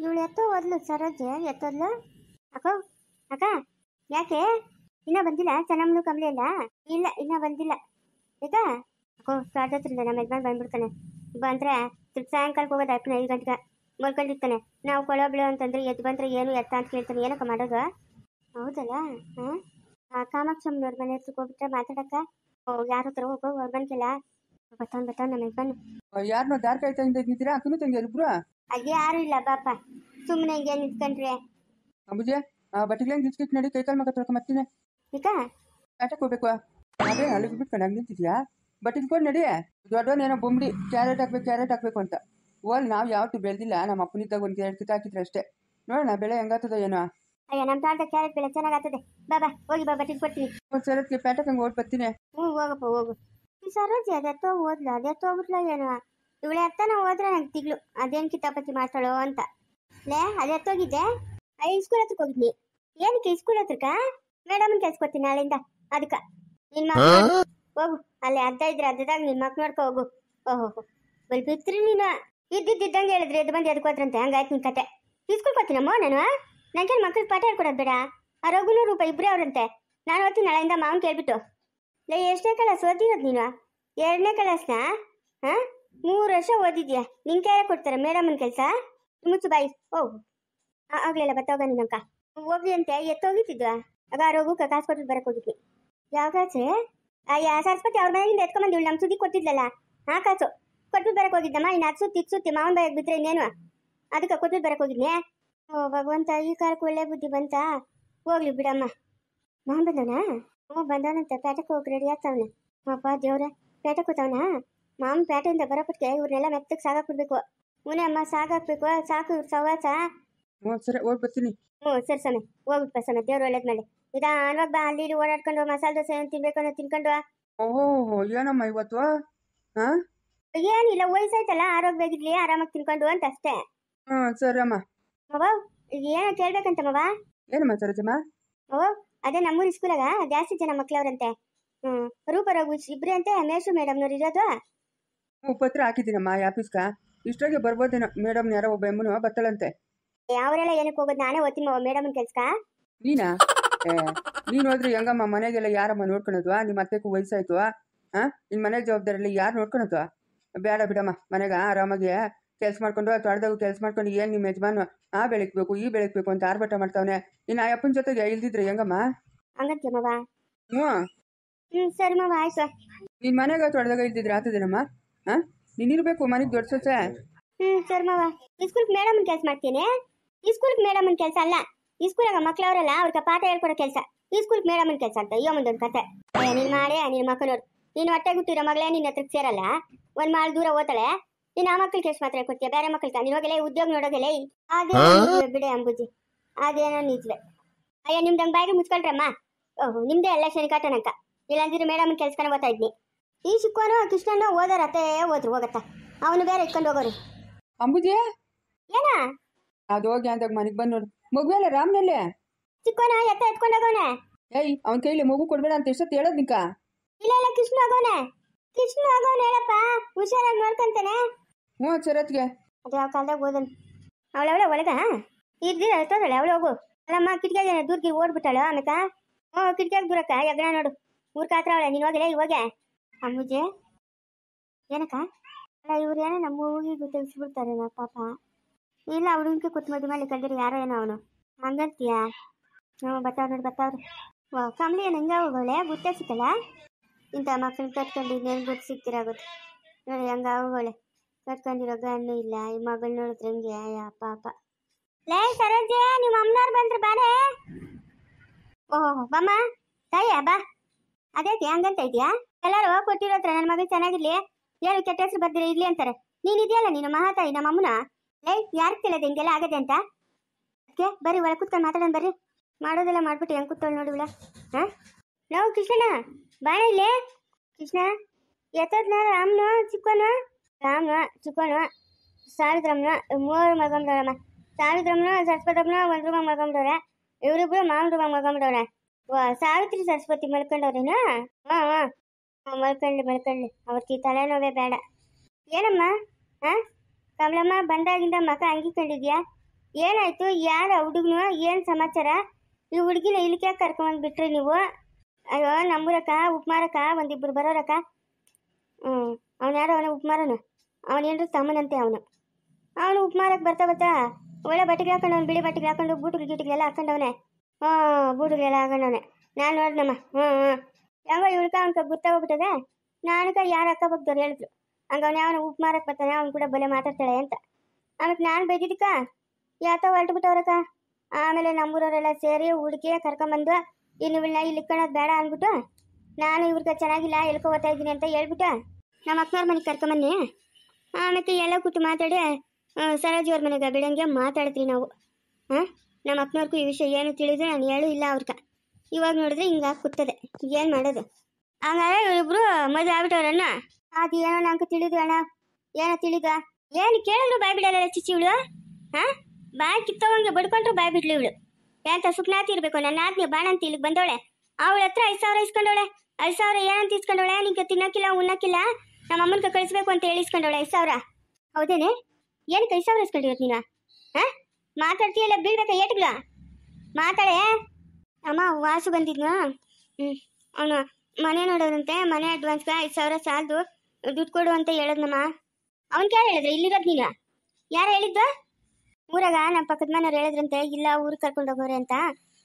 ಇವಳು ಎತ್ತೋ ಓದ್ಲು ಸರೋಜೆ ಎತ್ತೋದ್ಲು. ಅಕ್ಕೋ ಅಕ್ಕ ಯಾಕೆ ಇನ್ನೂ ಬಂದಿಲ್ಲ? ಚೆನ್ನಮ್ಮನು ಕಂಬಳಿ ಇಲ್ಲ? ಇಲ್ಲ ಇನ್ನೂ ಬಂದಿಲ್ಲ. ಯಾಕ ಅಕ್ಕೋ ಪ್ರಾರ್ಥತ್ರಿಂದ ನಮ್ಮ ಯಜಮಾನ್ ಬಂದ್ಬಿಡ್ತಾನೆ. ಬಂದರೆ ಸಾಯಂಕಾಲಕ್ಕೆ ಹೋಗೋದು 5 ಗಂಟೆಗೆ ಮಲ್ಕೊಂಡಿರ್ತಾನೆ. ನಾವು ಕೊಳಬ್ಳು ಅಂತಂದ್ರೆ ಎದ್ದು ಬಂದರೆ ಏನು ಎತ್ತ ಅಂತ ಕೇಳ್ತಾನೆ. ಏನಕ್ಕ ಮಾಡೋದು? ಹೌದಲ್ಲ. ಹಾಂ ಕಾಮಾಕ್ಷಮ್ಮನವ್ರ ಮನೆ ಹತ್ರಕ್ಕೆ ಹೋಗ್ಬಿಟ್ರೆ ಮಾತಾಡಕ್ಕ. ಯಾರ ಹತ್ರ ಹೋಗೋ ಅವ್ರ ಮನೆಗೆಲ್ಲ ಬರ್ತಾನೆ ನಮ್ಮ ಯಜಮಾನು. ಯಾರನ್ನೋ ದಾರ್ ಕಾಯ್ತಾ ನಿಂತಿದ್ದೀರಾ? ಅಕ್ಕನು ತಂಗಿ ಇಬ್ರು? ಅಲ್ಲಿ ಯಾರು ಇಲ್ಲ ಬಾಪ, ಸುಮ್ಮನೆ ಹಿಂಗೆ ನಿಂತ್ಕೊಂಡ್ರೆ. ಅಂಬುಜೆ ಬಟ್ಟೆಗಳೇನು ಗಿಚ್ಕಿಟ್ ನಡಿ, ಕೈಕಾಲು ಮಗ ತೊಳ್ಕೊಂಬರ್ತೀನಿ. ಈಗ ಆಟಕ್ಕೆ ಹೋಗ್ಬೇಕು. ಅದೇ ಅಲ್ಲಿಗೆ ಬಿಟ್ಕೊಂಡು ಹಂಗೆ ನಿಂತಿದ್ಯಾ? ಬಟ್ಟೆ ಇಟ್ಕೊಂಡು ನಡಿ. ದೊಡ್ಡವನೇನೋ ಬೊಂಬಡಿ ಕ್ಯಾರೆಟ್ ಹಾಕ್ಬೇಕು ಅಂತ. ನಾವು ಯಾವತ್ತೂ ಬೆಳೆದಿಲ್ಲ. ನಮ್ಮ ಅಪ್ಪನಿದ್ದಾಗ ಒಂದು 2 ಕಿತ್ತು ಹಾಕಿದ್ರೆ ಅಷ್ಟೇ. ನೋಡೋಣ ಬೆಳೆ ಹೆಂಗಾಗ್ತದೋ ಏನೋ. ಅಯ್ಯ ನಮ್ಮ ತಾಳ್ದ ಕ್ಯಾರೆಟ್ ಬೆಳೆ ಚೆನ್ನಾಗಾಗ್ತದೆ. ಬಾಬಾ ಹೋಗಿ ಬಾ ಬಟ್ಟೆ ಕೊಡ್ತೀನಿ. ಒಂದು ಸರಕ್ಕೆ ಪ್ಯಾಟಕ್ಕೆ ಹಂಗೆ ಓಡ್ ಬರ್ತೀನಿ. ಹೋಗಪ್ಪ ಹೋಗು. ಈ ಸರೋಜಿ ಅದೆತ್ತೋ ಓದ್ಲು, ಅದೆತ್ತೋ ಹೋಗ್ಬಿಟ್ಲ ಏನೋ. ಇವಳೆ ಅತ್ತನ ಹೋದ್ರೆ ನಂಗೆ ತಿಗ್ಲು ಅದೇನು ಕಿತಾಪತಿ ಮಾಡ್ತಾಳೋ ಅಂತ. ಲೇ ಅದೆತ್ತೋಗಿದ್ದೆ. ಸ್ಕೂಲ್ ಹತ್ರಕ್ಕೆ ಹೋಗಿದ್ನಿ. ಏನಕ್ಕೆ ಸ್ಕೂಲ್ ಹತ್ರಕ್ಕ? ಮೇಡಮನ್ ಕೆಲ್ಸ್ಕೊತೀನಿ ನಾಳೆಯಿಂದ. ಅದಕ್ಕೆ ನಿನ್ನ ಮಕ್ಕಳು ಹೋಗು. ಅಲ್ಲಿ ಅರ್ಧ ಇದ್ರೆ ಅರ್ಧದಾಗ ನಿನ್ನ ಮಕ್ಳು ನೋಡ್ಕೊ ಹೋಗು. ಓಹೋ ಬಲ್ ಬಿತ್ರಿ ನೀನು. ಇದ್ದಿದ್ದಂಗೆ ಹೇಳಿದ್ರೆ ಎದ್ದು ಬಂದು ಎದಕ್ಕೆ ಹೋದ್ರಂತೆ. ಹಂಗಾಯ್ತು ನಿನ್ನ ಕತೆ. ಇಸ್ಕೊಳ್ಕೊತೀನಮ್ಮ ನಾನು. ನನಗೇನು ಮಕ್ಳಿಗೆ ಪಾಠ ಹೇಳ್ಕೊಡೋದು ಬೇಡ. ಆ ರಘುನೂ ರೂಪ ಇಬ್ಬರೇ ಅವ್ರಂತೆ. ನಾನು ಓದ್ತೀನಿ ನಾಳೆಯಿಂದ ಮಾವನ್ ಕೇಳ್ಬಿಟ್ಟು. ಲೇ ಎಷ್ಟನೇ ಕ್ಲಾಸ್ ಓದಿರೋದು ನೀನು? 2ನೇ ಕ್ಲಾಸ್ನಾ? ಹಾಂ 3 ವರ್ಷ ಓದಿದ್ಯಾ. ನಿನ್ ಕೈ ಕೊಡ್ತಾರೆ ಮೇಡಮನ್ ಕೆಲಸ? ಮುಚ್ಚು ಬಾಯಿ ಹೋಗು. ಆಗ್ಲಿಲ್ಲ ಬತ್ತೋಗ ನಿನ್ನಂಕ ಹೋಗಿ ಅಂತೆ ಎತ್ತೋಗಿತ್ತಿದ್ವಾ. ಆಗ ರಘು ಕಾಸು ಕೊಟ್ಟು ಬರಕ್ಕೆ ಹೋಗಿದ್ವಿ. ಯಾವ ಕಾಸು? ಅಯ್ಯ ಸರಸ್ವತಿ ಅವ್ರ ಮನೆಯಿಂದ ಎತ್ಕೊಂಬಂದಿವಳು. ನಮ್ಮ ಸುದ್ದಿ ಕೊಟ್ಟಿದ್ಲಲ್ಲ ಆ ಕಾಸು ಕೊಟ್ಟು ಬರಕ್ಕೆ ಹೋಗಿದ್ದಮ್ಮ. ಇನ್ನು ಅದು ಸುತ್ತಿ ಮಾವನ್ ಬಾಯಿಗೆ ಬಿದ್ದರೆ ಇನ್ನೇನು. ಅದಕ್ಕೆ ಕೊಟ್ಟು ಬರಕ್ಕೆ ಹೋಗಿದ್ನೆ. ಭಗವಂತ ಈ ಕಾಲಕ್ಕೆ ಒಳ್ಳೆ ಬುದ್ಧಿ ಬಂತ. ಹೋಗ್ಲಿ ಬಿಡಮ್ಮ. ಮಾವನ್ ಬಂದವನಾ? ಬಂದವನಂತೆ. ಪೇಟೆಗೆ ಹೋಗಿ ರೆಡಿ ಆಗ್ತಾವನೆ. ಅಪ್ಪ ದೇವ್ರೆ ಪೇಟೆಗೆ ಹೋಗ್ತಾವನಾ? ಮಾವನ್ ಪೇಟೆಯಿಂದ ಬರೋಪಟ್ಟಿಗೆ ಇವ್ರನ್ನೆಲ್ಲ ಮೆತ್ತಗೆ ಸಾಗಾಕ್ಬಿಡ್ಬೇಕು. ಮುನೆ ಅಮ್ಮ ಸಾಗಾಕ್ಬೇಕು. ಸಾಕು ಇವ್ರ ಸವಾಸ. ಸರಿ ಓಡ್ ಬರ್ತೀನಿ. ಸರಿ ಸಮಯ ಹೋಗ್ಬಿಟ್ಟು ಸಮಯ. ದೇವ್ರು ಒಳ್ಳೇದು ಮಾಡಿ. ನಿಧಾನವಾಗಿ ಬಾ. ಅಲ್ಲಿ ಓಡಾಡ್ಕೊಂಡು ಮಸಾಲೆ ದೋಸೆ ಏನು ತಿನ್ಬೇಕು ಅನ್ನೋ ತಿನ್ಕೊಂಡು. ಓಹೋ ಏನಮ್ಮ ಇವತ್ತು? ಹಾಂ ಏನಿಲ್ಲ ವಯಸ್ಸಾಯ್ತಲ್ಲ, ಆರೋಗ್ಯವಾಗಿರ್ಲಿ ಆರಾಮಾಗಿ ತಿನ್ಕೊಂಡು ಅಂತ ಅಷ್ಟೇ. ಸರಿ ಅಮ್ಮ. ಮವ ಏನೋ ಕೇಳ್ಬೇಕಂತ ಮವ. ಏನಮ್ಮ ಸರೋಜಮ್ಮ? ಅದೇ ನಮ್ಮೂರಿ ಸ್ಕೂಲಾಗ ಜಾಸ್ತಿ ಜನ ಮಕ್ಳವ್ರಂತೆ. ರೂಪ ರಘು ಇಬ್ರಿ ಅಂತೆ. ಮೇಷು ಮೇಡಮ್ನವ್ರು ಇರೋದು. ಪತ್ರ ಹಾಕಿದ್ದೀನಮ್ಮ ಆಫೀಸ್ಗೆ. ಇಷ್ಟಾಗೆ ಬರ್ಬೋದೇನೋ. ಮೇಡಮ್ ಯಾರೋ ಒಬ್ಬ ಎಮ್ಮನು ಬತ್ತಳಂತೆ. ಅವರೆಲ್ಲ ಏನಕ್ಕೆ ಹೋಗೋದು? ನಾನೇ ಓದ್ತೀನಿ ಮೇಡಮನ್ ಕೆಲ್ಸಕ್ಕ. ನೀನಾ? ನೀನು ಹೋದ್ರೆ ಹೆಂಗಮ್ಮ ಮನೆಗೆಲ್ಲ ಯಾರಮ್ಮ ನೋಡ್ಕೊಳೋದು? ನಿಮ್ಮ ಅತ್ತೆಗೂ ವಯಸ್ಸಾಯ್ತು. ನಿನ್ನ ಮನೆ ಜವಾಬ್ದಾರಿಯಲ್ಲಿ ಯಾರು ನೋಡ್ಕೊಳೋದು? ಬೇಡ ಬಿಡಮ್ಮ. ಮನೆಗೆ ಆರಾಮಾಗಿ ಕೆಲಸ ಮಾಡ್ಕೊಂಡು ತೊಡೆದಾಗ ಕೆಲಸ ಮಾಡ್ಕೊಂಡು ಏನು ನಿಮ್ಮ ಯಜಮಾನು ಬೆಳಗ್ಬೇಕು ಈ ಬೆಳಗ್ಬೇಕು ಅಂತ ಆರ್ಭಟ ಮಾಡ್ತಾವನೆ. ಇನ್ನು ಆ ಅಪ್ಪನ ಜೊತೆಗೆ ಇಲ್ದಿದ್ರೆ ಹೆಂಗಮ್ಮ? ಹಂಗಂತೀಯ ಮವ? ಸರಿ ಮವ ಆಯ್ತು. ನಿನ್ನ ಮನೆಗೆ ತೊಡೆದಾಗ ಇಲ್ದಿದ್ರೆ ಆತದೇನಮ್ಮ? ನೀನಿರ್ಬೇಕು ಮನೆಗೆ ದೊಡ್ಡ ಸೊಸೆ. ಸರಿ ಮವ. ಈ ಸ್ಕೂಲ್ಗೆ ಮೇಡಮನ್ ಕೆಲಸ ಮಾಡ್ತೀನಿ. ಈ ಸ್ಕೂಲ್ಗೆ ಮೇಡಮನ್ ಕೆಲಸ ಅಲ್ಲ. ಈ ಸ್ಕೂಲಾಗ ಮಕ್ಳವ್ರಲ್ಲ ಅವ್ರಿಗೆ ಪಾಠ ಹೇಳ್ಕೊಡೋ ಕೆಲಸ. ಈ ಸ್ಕೂಲ್ಗೆ ಮೇಡಮನ್ ಕೆಲಸ ಅಂತ ಅಯ್ಯೋ ಮುಂದೊಂದು ಕತೆ. ನೀನು ಮಾಡೇ ನಿನ್ನ ಮಕ್ಕಳವ್ರು. ನೀನು ಹೊಟ್ಟೆ ಗುಟ್ಟಿರೋ ಮಗಳೇ ನಿನ್ನ ಹತ್ರಕ್ಕೆ ಸೇರಲ್ಲ. ಒಂದು ಮಾಳು ದೂರ ಓದ್ತಾಳೆ. ನೀನು ಆ ಮಕ್ಳಿಗೆ ಕೆಲಸ ಮಾತ್ರ ಕೊಡ್ತೀಯ, ಬೇರೆ ಮಕ್ಳಿಗೆ ನೀನು ಹೋಗಲೇ ಉದ್ಯೋಗ ನೋಡೋಗಲೇ. ಅದೇ ಬಿಡೆ ಅಂಬುಜಿ, ಅದೇನೋ ನಿಜವೇ. ಅಯ್ಯ ನಿಮ್ದಂಗೆ ಬಾಯಿಗೆ ಮುಚ್ಕೊಳ್ರಮ್ಮ. ನಿಮ್ದೇ ಎಲ್ಲ ಶನಿ ಕಾಟನಂಕ. ಇಲ್ಲಾಂದಿದ್ರೆ ಮೇಡಮನ್ ಕೆಲ್ಸಕ್ಕನ ಓದ್ತಾ ಇದ್ನಿ. ಈ ಚಿಕ್ಕವನು ಕೃಷ್ಣನೋ ಓದೋರು ಅತ್ತೆ ಓದ್ರು ಹೋಗತ್ತ. ಅವನು ಬೇರೆ ಇಟ್ಕೊಂಡು ಹೋಗೋರು. ಅಂಬುಜಿ ಏನ ಅದು ಹೋಗಿ ಅಂದಾಗ ಮನೆಗೆ ಬಂದು ನೋಡು. ಮಗುವೆಲ್ಲ ರಾಮ್ನಲ್ಲೇ ಚಿಕ್ಕವನ ಎತ್ತ ಎತ್ಕೊಂಡು ಹೋಗೋನೆ. ಅವನ ಕೈಲಿ ಮಗು ಕೊಡ್ಬೇಡ ಅಂತ ಎಷ್ಟೊತ್ತು ಹೇಳೋದ್ ನಿಂಕ? ಇಲ್ಲ ಕೃಷ್ಣ ಹೋಗೋನೆ. ಕೃಷ್ಣ ಹೋಗೋನೆ ಹೇಳಪ್ಪ. ಹುಷಾರಾಗಿ ನೋಡ್ಕೊಂತಾನೆ. ಸರತ್ಗೆ ಅದು ಯಾವ ಕಾಲದಾಗ ಓದನ್. ಅವಳವಳ ಒಳಗ ಇರ್ದಿರ ಎತ್ತೋದಳೆ. ಅವಳು ಹೋಗು. ಅಲ್ಲಮ್ಮ ಕಿಟಕಿಯಾಗ ದೂರ್ಗಿ ಓಡ್ಬಿಟ್ಟಾಳ ಆಮೇಕ. ಕಿಟಕಿಯಾಗ ದೂರಕ್ಕ ಎಗಣ ನೋಡು. ಊರ್ ಕಾತ್ರ ಅವಳೆ. ನೀನು ಹೋಗಿಲ್ಲ ಇವಾಗೆ ಅಮ್ಮುಜೆ ಏನಕ್ಕ? ಅಲ್ಲ ಇವ್ರು ಏನೋ ನಮ್ಮ ಊಗಿಗೆ ತೆಗಿಸ್ಬಿಡ್ತಾರೆ ನಾ ಪಾಪ. ಇಲ್ಲ ಹುಡುಗಕ್ಕೆ ಕೂತ್ ಮದುವೆ ಮಾಡಿ ಕಲ್ದಿರಿ ಯಾರೋ ಏನೋ ಅವನು. ಹಂಗಂತೀಯ? ಬರ್ತಾವ್ರು ನೋಡಿ ಬರ್ತಾವ್ರು. ಕಮಲಿ ಏನು ಹಂಗೆ ಹೋಗೋಳೆ ಗುತ್ತೆ ಸಿಕ್ಕಲ್ಲ. ಇಂಥ ಮಕ್ಕಳನ್ನ ಕಟ್ಕೊಂಡು ಇನ್ನೇನು ಗೊತ್ತು ಸಿಕ್ತಿರಾಗುತ್ತೆ ನೋಡಿ. ಹಂಗೆ ಹೋಗೋಳೆ ಕಟ್ಕೊಂಡಿರೋ ಗಣ್ಣು ಇಲ್ಲ. ಈ ಮಗಳು ನೋಡಿದ್ರೆ ಹೆಂಗೆ ಪಾಪ. ಲೇ ಸರೋಜೆ ನಿಮ್ಮ ಅಮ್ಮನವ್ರು ಬಂದ್ರೆ ಬಾರೇ. ಓಹೋ ಬಮ್ಮ ತಾಯಿಯ ಬಾ. ಅದೇಕೆ ಹಂಗಂತ ಇದೆಯಾ? ಎಲ್ಲರೂ ಕೊಟ್ಟಿರೋತ್ರ ನನ್ನ ಮಗಳು ಚೆನ್ನಾಗಿರ್ಲಿ ಏನು ಕೆಟ್ಟ ಹೆಸರು ಬರ್ದಿರ ಇರ್ಲಿ ಅಂತಾರೆ. ನೀನು ಇದೆಯಲ್ಲ ನೀನು ಮಹಾತಾಯಿ ನಮ್ಮ ಅಮ್ಮನ. ಲೇ ಯಾರು ತಿಳಿಯೋದು ಹಿಂಗೆಲ್ಲ ಆಗದೆ ಅಂತ? ಅದಕ್ಕೆ ಬರ್ರಿ ಒಳಗೆ ಕೂತ್ಕೊಂಡು ಮಾತಾಡೋಣ ಬರ್ರಿ. ಮಾಡೋದೆಲ್ಲ ಮಾಡ್ಬಿಟ್ಟು ಹೆಂಗೆ ಕೂತ್ಕೊಳ್ಳಿ ನೋಡಿಬಿಡ. ನಾವು ಕೃಷ್ಣನ ಬಾಣ ಇಲ್ಲೇ. ಕೃಷ್ಣ ಎತ್ತದ್ನ ರಾಮ್ನು ಚಿಕ್ಕವನು. ರಾಮ್ನು ಚಿಕ್ಕವನು ಸಾವಿತ್ರಮ್ಮನ 3 ಮಗಂದವ್ರಮ್ಮ. ಸಾವಿತ್ರಮ್ಮನ ಸರಸ್ವತಮ್ಮನ 1 ರೂಪಾಯಿ ಮಗಂದವ್ರೆ. ಇವರಿಬ್ರು ಮಾವನ ರೂಪಾಯಿ ಮಗಂದವ್ರೆ. ಸಾವಿತ್ರಿ ಸರಸ್ವತಿ ಮಲ್ಕೊಂಡವ್ರೇನು? ಮಲ್ಕೊಳ್ಳಿ ಅವ್ರಿಗೆ ತಲೆನೋವೇ ಬೇಡ. ಏನಮ್ಮ ಕಮಲಮ್ಮ ಬಂದಾಗಿಂದ ಮಕ ಅಂಗಿಕೊಂಡಿದ್ಯಾ? ಏನಾಯ್ತು? ಯಾರ ಹುಡುಗನು? ಏನು ಸಮಾಚಾರ? ಈ ಹುಡುಗಿನ ಇಲ್ಲಿಗೆ ಕರ್ಕೊಂಡ್ಬಿಟ್ರಿ ನೀವು? ಅಯ್ಯೋ ನಮ್ಮೂರಕ್ಕ ಉಪ್ಮಾರಕ್ಕ ಒಂದಿಬ್ಬರು ಬರೋರಕ್ಕ. ಅವನು ಯಾರೋ ಅವನ ಉಪ್ಮಾರನು, ಅವನೇನ್ರು ತಮ್ಮನಂತೆ ಅವನು ಉಪ್ಮಾರಕ್ಕೆ ಬರ್ತಾ ಒಳ್ಳೆ ಬಟ್ಟೆಗೆ ಹಾಕೊಂಡು ಅವ್ನು ಬಿಳಿ ಬಟ್ಟೆಗೆ ಹಾಕೊಂಡು ಬೂಟುಗಳು ಗೀಟುಗಳೆಲ್ಲ ಹಾಕೊಂಡವನೆ. ಬೂಟುಗಳೆಲ್ಲ ಹಾಕೊಂಡವನೆ. ನಾನು ನೋಡ್ದಮ್ಮ. ಹೆಂಗೋ ಇವಳ್ಕ ಅವ್ನ ಗೊತ್ತಾಗೋಗ್ಬಿಟ್ಟದೆ. ನಾನಕ ಯಾರು ಅಕ್ಕ ಬಗ್ದವ್ರು ಹೇಳಿದ್ರು ಹಂಗ ಅವ್ನು ಯಾವನ ಉಪ್ಮಾರಕ್ಕೆ ಬರ್ತಾನೆ, ಅವ್ನು ಕೂಡ ಬಲೆ ಮಾತಾಡ್ತಾಳೆ ಅಂತ. ಆಮೇಲೆ ನಾನು ಬೈದಿದ್ದಕ್ಕ ಯಾತೋ ಹೊರಟುಬಿಟ್ಟವ್ರಕ್ಕ. ಆಮೇಲೆ ನಮ್ಮೂರವರೆಲ್ಲ ಸೇರಿ ಹುಡುಗಿ ಕರ್ಕೊಂಬಂದು ಇವಳನ್ನ ಇಲ್ಲಿ ಇಕ್ಕೊಳ್ಳೋದು ಬೇಡ ಅಂದ್ಬಿಟ್ಟು ನಾನು ಇವ್ರಿಗೆ ಚೆನ್ನಾಗಿಲ್ಲ ಎಳ್ಕೊ ಹೋಗ್ತಾ ಇದ್ದೀನಿ ಅಂತ ಹೇಳ್ಬಿಟ್ಟು ನಮ್ಮ ಅಕ್ಕನವ್ರ ಮನೆಗೆ ಕರ್ಕೊಂಬನ್ನಿ. ಆಮೇಲೆ ಎಲ್ಲ ಕೂತು ಮಾತಾಡಿ ಸರೋಜಿಯವ್ರ ಮನೆಗೆ ಬಿಡಂಗೆ ಮಾತಾಡಿದ್ರಿ ನಾವು. ನಮ್ಮ ಅಕ್ಕನವ್ರಿಗೂ ಈ ವಿಷಯ ಏನು ತಿಳಿದ್ರೆ ನಾನು ಹೇಳು ಇಲ್ಲ ಅವ್ರಕ. ಇವಾಗ ನೋಡಿದ್ರೆ ಹಿಂಗಾಗಿ ಕೂತದೆ, ಏನು ಮಾಡೋದು? ಹಂಗಾರೆ ಇವರಿಬ್ರು ಮದುವೆ ಆಗ್ಬಿಟ್ಟವ್ರಣ್ಣ. ಅದು ಏನೋ ನಂಗೆ ತಿಳಿದು ಅಣ್ಣ. ಏನೋ ತಿಳಿದ? ಏನು ಕೇಳಿದ್ರು ಬಾಯ್ ಬಿಡಲ್ಲ ಚಿಚ್ಚಿ ಇವಳು. ಬಾಯ್ ಕಿತ್ತವಂಗೆ ಬಡ್ಕೊಂಡ್ರು ಬಾಯ್ ಬಿಡ್ಲಿ ಇವಳು. ಎಂತ ಸುಪ್ನಾತಿ ಇರಬೇಕು. ನನ್ನ ಆತ್ಮೀಯ ಬಾಣಂತಿ ಇಲ್ಲಿಗೆ ಬಂದವಳೆ. ಅವಳ ಹತ್ರ 5,000 ಇಸ್ಕೊಂಡವಳೆ. 5,000 ಏನಂತ ಇಸ್ಕೊಂಡವಳೆ? ನಿಂಗೆ ತಿನ್ನಕ್ಕಿಲ್ಲ ಉಣ್ಣಕ್ಕಿಲ್ಲ, ನಮ್ಮ ಅಮ್ಮನ್ಗೆ ಕಳಿಸ್ಬೇಕು ಅಂತ ಹೇಳಿ ಇಸ್ಕೊಂಡವಳೆ 5,000. ಹೌದೇನೆ? ಏನಕ್ಕೆ 5,000 ಇಸ್ಕೊಂಡಿರೋದು ನೀನು? ಮಾತಾಡ್ತೀಯಲ್ಲ, ಬೀಳ್ಬೇಕಾ ಏಟ್ಗಳ? ಮಾತಾಡೆ. ಅಮ್ಮ ವಾಸು ಬಂದಿದ್ನು. ಅವನು ಮನೆ ನೋಡೋದಂತೆ. ಮನೆ ಅಡ್ವಾನ್ಸ್ಗೆ 5,000 ಸಾಲದು, ದುಡ್ಡು ಕೊಡು ಅಂತ ಹೇಳದ್ನಮ್ಮ. ಅವನ್ಗೆ ಯಾರು ಹೇಳಿದ್ರೆ? ಇಲ್ಲಿರೋದು ನೀನು? ಯಾರು ಹೇಳಿದ್ದು? ಊರಾಗ ನಮ್ಮ ಪಕ್ಕದ ಮನೆಯವ್ರು ಹೇಳಿದ್ರಂತೆ, ಇಲ್ಲ ಊರಿಗೆ ಕರ್ಕೊಂಡು ಹೋಗೋರೆ ಅಂತ.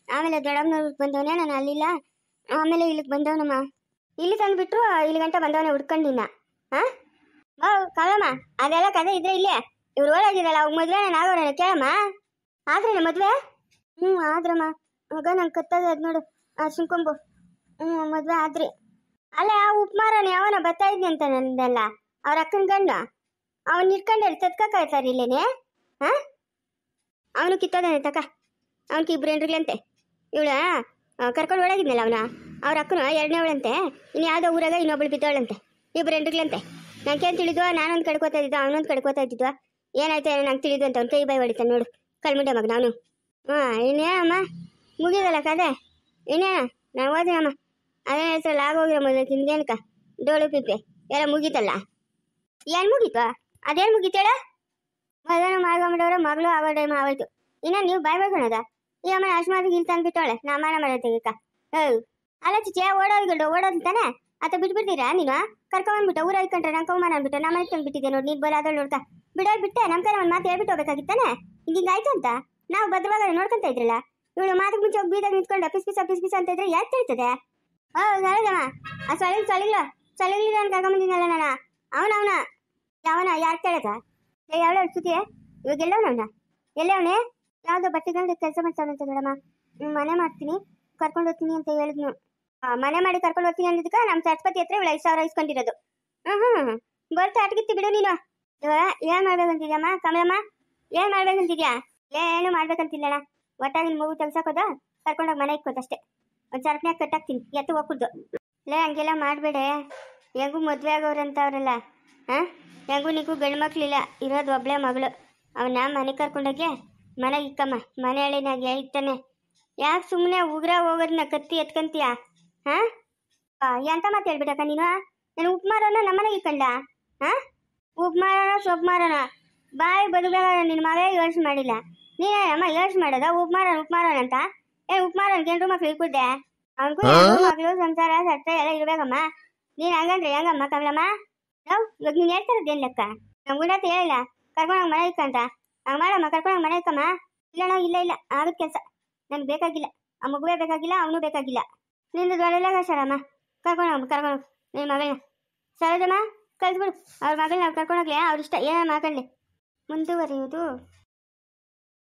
ಆಮೇಲೆ ದೊಡ್ಡಮ್ಮನವ್ರಿಗೆ ಬಂದವನೇ, ನಾನು ಅಲ್ಲಿಲ್ಲ. ಆಮೇಲೆ ಇಲ್ಲಿಗೆ ಬಂದವನಮ್ಮ. ಇಲ್ಲಿ ತಂದುಬಿಟ್ರು ಇಲ್ಲಿ ಗಂಟ ಬಂದವನೇ ಹುಡ್ಕೊಂಡು ನಿನ್ನ. ಕವಳಮ್ಮ, ಅದೆಲ್ಲ ಕತೆ ಇದ್ರೆ ಇಲ್ಲೇ ಇವ್ರು ಓಡಾಗಿರಲ್ಲ. ಅವಾಗ ಮದುವೆ ನಾನು ಆಗೋಣ ಕೇಳಮ್ಮ. ಆದ್ರೇನ ಮದುವೆ? ಆದ್ರಮ್ಮ. ಆಗ ನಂಗೆ ಕತ್ತದ ಅದು ನೋಡು ಸುಮ್ಕೊಂಬು. ಮದುವೆ ಆದ್ರಿ. ಅಲ್ಲ ಆ ಉಪ್ಮಾರನ ಯಾವನ ಬರ್ತಾ ಇದ್ನಿ ಅಂತ ನಂದಲ್ಲ ಅವ್ರ ಅಕ್ಕನ ಗಂಡು. ಅವನ್ ಇಟ್ಕೊಂಡು ತತ್ಕಾಯ್ತಾರೆ ಇಲ್ಲೇನೆ. ಅವನು ಕಿತ್ತೋದಾನೆ ತಕ. ಅವನಿಗೆ 2 ಹೆಂಡ್ರಿಗಳಂತೆ. ಇವಳ ಕರ್ಕೊಂಡು ಓಡಾಗಿದ್ನಲ್ಲ ಅವನ. ಅವ್ರ ಅಕ್ಕನು 2ನೇವಳಂತೆ. ಇನ್ನು ಯಾವುದೋ ಊರಾಗ ಇನ್ನೊಬ್ಳು ಬಿದ್ದವಳಂತೆ. 2 ಹೆಂಡ್ರಿಗಳಂತೆ. ನಂಗೇನು ತಿಳಿದ್ವ? ನಾನೊಂದು ಕಡ್ಕೋತಾ ಇದ್ದಿದ್ವ, ಅವನೊಂದು ಕಡ್ಕೋತಾ ಇದ್ದಿದ್ವ. ಏನಾಯ್ತು ಏನೋ ನಂಗೆ ತಿಳಿದು ಅಂತ ಅವ್ನು ಕೈ ಬಾಯಿ ಹೊಡಿತಾನೆ ನೋಡು, ಕಳ್ಮುಂಡೆ ಮಗ ನಾನು. ಇನ್ನೇನಮ್ಮ ಮುಗಿದಲ್ಲ ಕದೆ? ಇನ್ನೇನ ನಾನು ಓದಿನಮ್ಮ. ಅದೇನು ಹೇಳ್ತಾರಲ್ಲ ಆಗೋಗಿರೋ ಮೊದಲು ತಿಂದೇನಕ ಡೋಳು ಪಿಪ್ಪೆ ಎಲ್ಲ ಮುಗೀತಲ್ಲ. ಏನು ಮುಗೀತು? ಅದೇನು ಮುಗೀತು ಹೇಳ? ಮಗನ ಮಾಡ್ಕೊಂಬಿಟ್ಟವ್ರೆ, ಮಗಳು ಆಗೋ ಟೈಮ್ ಆಗೋಯ್ತು. ಇನ್ನು ನೀವು ಬಾಯ್ ಬರ್ಕೊಳದ? ಈ ಅಮ್ಮ ಅಶ್ಮಾದಿಗೆ ಇಲ್ಲಿ ತಂದ್ಬಿಟ್ಟವಳೆ. ನಮ್ಮನ ಮನೆ ತೆಗಿಕ. ಅಲ್ಲ ಚಿಚ್ಚೆ ಓಡೋದು ತಾನೆ. ಆತ ಬಿಟ್ಬಿಡ್ತೀರಾ ನೀನು? ಕರ್ಕೊಂಡ್ಬಿಟ್ಟು ಊರ ಇಟ್ಕೊಂಡ್ರೆ ನಂಗೆ ಕೌಮಾನ ಅಂದ್ಬಿಟ್ಟು ನಮ್ಮ ಮನೆಗೆ ತಂದ್ಬಿಟ್ಟಿದ್ದೆ ನೋಡಿ. ನೀನು ಬರ ಅದ್ರಲ್ಲಿ ನೋಡ್ಕ ಬಿಡೋದು ಬಿಟ್ಟೆ. ನಮ್ಮ ಕೈ ಒಂದು ಮಾತು ಹೇಳ್ಬಿಟ್ಟು ಹೋಗ್ಬೇಕಾಗಿತ್ತಾನೆ. ಹಿಂಗಾಯ್ತು ಅಂತ ನಾವು ಭದ್ರವಾಗ ನೋಡ್ಕೊಂತ ಇದ್ರಲ್ಲ. ಇವಳು ಮಾತಿಗೆ ಮುಂಚೆ ಹೋಗಿ ಬೀದಾಗ ನಿಂತ್ಕೊಂಡು ಪಿಸ್ ಪಿಸ್ ಅಂತ ಇದ್ರೆ ಯಾಕೆ ತಿಳಿತದೆ? ಹೇಳದಮ್ಮ. ಆ ಚಳಿಗಳು ನಾನು ಕರ್ಕೊಂಬಂದಿದ್ದಲ್ಲ ನಾನು. ಅವನ ಯಾವನ ಯಾರು ಕೇಳದ? ಯಾವಳ ಸುದ್ದಿ? ಇವಾಗ ಎಲ್ಲವನವನ? ಎಲ್ಲವನೇ? ಯಾವುದೋ ಬಟ್ಟೆಗಂಡು ಕೆಲಸ ಮಾಡ್ತಾವನಂತ ನೋಡಮ್ಮ. ಮನೆ ಮಾಡ್ತೀನಿ ಕರ್ಕೊಂಡು ಹೋಗ್ತೀನಿ ಅಂತ ಹೇಳಿದ್ನು. ಮನೆ ಮಾಡಿ ಕರ್ಕೊಂಡು ಹೋಗ್ತೀನಿ ಅಂದಿದ್ದಕ್ಕೆ ನಮ್ಮ ಸರಸ್ವತಿ ಹತ್ರ ಇವಳು 5,000 ಇಸ್ಕೊಂಡಿರೋದು. ಬರ್ತಾ ಅಟ್ಗಿತ್ತಿ ಬಿಡು ನೀನು. ಇವಾಗ ಏನು ಮಾಡ್ಬೇಕಂತಿದ್ಯಮ್ಮ ಕಮಲಮ್ಮ? ಏನು ಮಾಡ್ಬೇಕಂತಿದ್ಯಾ? ಏನು ಮಾಡ್ಬೇಕಂತಿಲ್ಲಣ್ಣ. ಒಟ್ಟಾಗಿನ ಮಗು ತೆಗ್ಸಾಕೋದ ಕರ್ಕೊಂಡೋಗಿ ಮನೆ ಇಕ್ಕೋದಷ್ಟೇ. ಒಂದು ಸರಪನ್ಯಾಗ ಕಟ್ಟಾಕ್ತೀನಿ, ಎತ್ತು ಹೋಗ್ಬಿಡ್ದು. ಹಂಗೆಲ್ಲ ಮಾಡಬೇಡೆ. ಹೆಂಗೂ ಮದುವೆ ಆಗೋರಂತ ಅವರಲ್ಲ. ಹೆಂಗೂ ನಿಗೂ ಗಂಡು ಮಕ್ಳಿಲ್ಲ, ಇರೋದು ಒಬ್ಳೆ ಮಗಳು. ಅವನ್ನ ಮನೆ ಕರ್ಕೊಂಡೋಗಿ ಮನೆಗೆ ಇಕ್ಕಮ್ಮ. ಮನೆ ಹಳ್ಳಿನಾಗೆ ಇತ್ತಾನೆ. ಯಾಕೆ ಸುಮ್ಮನೆ ಉಗ್ರ ಹೋಗೋದನ್ನ ಕತ್ತಿ ಎತ್ಕೊಂತೀಯ? ಎಂತ ಮಾತು ಹೇಳ್ಬಿಟ್ಟಕ್ಕ ನೀನು? ನಾನು ಉಪ್ಮಾರನ ನಮ್ಮನೆಗೆ ಇಕ್ಕಂಡ? ಉಪ್ಮಾರನ ಸೊಪ್ಮಾರನ ಬಾಯಿ ಬದುಕಲ್ಲ. ನಿನ್ನ ಮಗಳೇ ಯೋಚನೆ ಮಾಡಿಲ್ಲ. ನೀನೇನಮ್ಮ ಯೋಚನೆ ಮಾಡೋದ? ಉಪ್ಮಾರನ ಅಂತ. ಉಪ್ಮಾರನ್ ಗಂಡು ಮಕ್ಳು ಇಕ್ಬಿಡ್ದೆ. ಅವನಿಗೂ ಮಗಳು ಸಂಸಾರ ಸಟ್ಟ ಎಲ್ಲ ಇರ್ಬೇಕಮ್ಮ. ನೀನು ಹಂಗಂದ್ರೆ ಹೆಂಗಮ್ಮ ಕಮಲಮ್ಮ? ಇವಾಗ ನೀನು ಹೇಳ್ತಾರದ್ದೇನು ಲೆಕ್ಕ? ನಮ್ಮ ಗುಂಡಾತ ಹೇಳಿಲ್ಲ ಕರ್ಕೊಂಡೋಗಿ ಮನೆ ಇಕ್ಕಂತ. ಹಂಗೆ ಮಾಡಮ್ಮ, ಕರ್ಕೊಂಡೋಗಿ ಮನೆ ಇಕ್ಕಮ್ಮ. ಇಲ್ಲಣ್ಣ, ಇಲ್ಲ ಆಗುತ್ತೆ ಕೆಲಸ. ನನಗೆ ಬೇಕಾಗಿಲ್ಲ. ಆ ಮಗುವೇ ಬೇಕಾಗಿಲ್ಲ, ಅವನು ಬೇಕಾಗಿಲ್ಲ. ನಿಂದು ದೊಡ್ಡಲ್ಲ ಸರಮ್ಮ. ಕರ್ಕೊಂಡೋಗಿ ನಿನ್ನ ಮಗಳನ್ನ. ಸರೋಜಮ್ಮ ಕಳ್ಸ್ಬಿಡು. ಅವ್ರ ಮಗಳನ್ನ ಕರ್ಕೊಂಡೋಗ್ಲಿ, ಅವ್ರ ಇಷ್ಟ ಏನಾರು ಮಾಡ್ಕೊಳ್ಳಿ. ಮುಂದುವರಿಯುವುದು